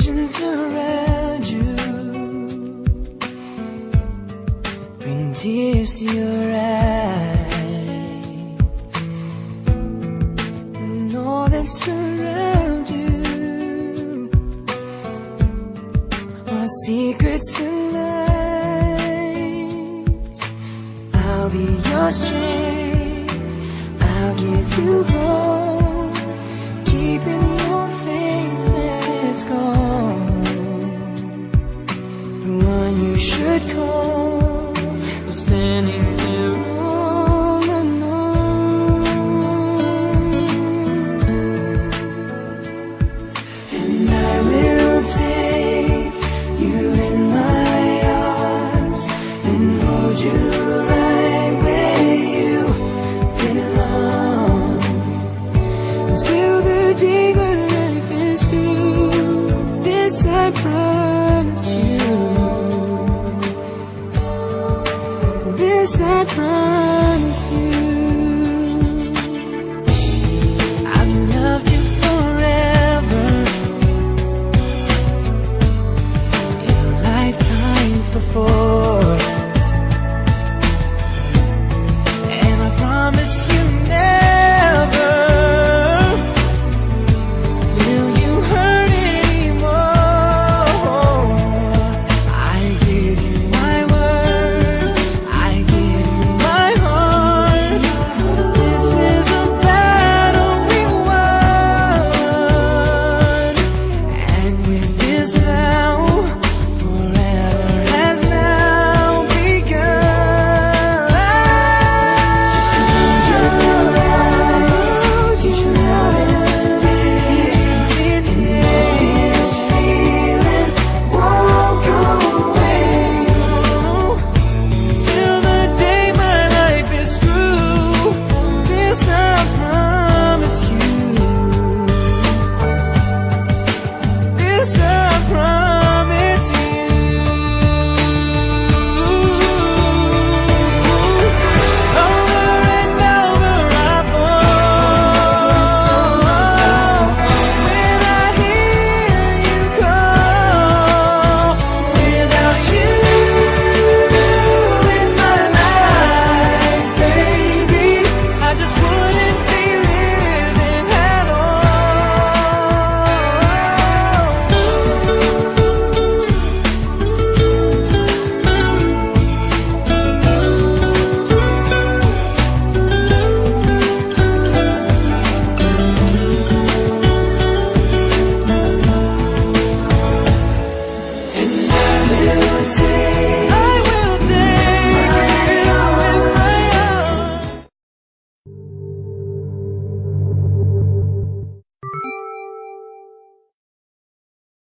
visions around you bring tears to your eyes, and all that surround you are secrets and lies. I'll be your strength, I'll give you hope, keeping your faith when it's gone. The one you should call was standing there all alone. And I will take you in my arms and hold you right where you belong, until the day my life is through. This I promise you, this I promise.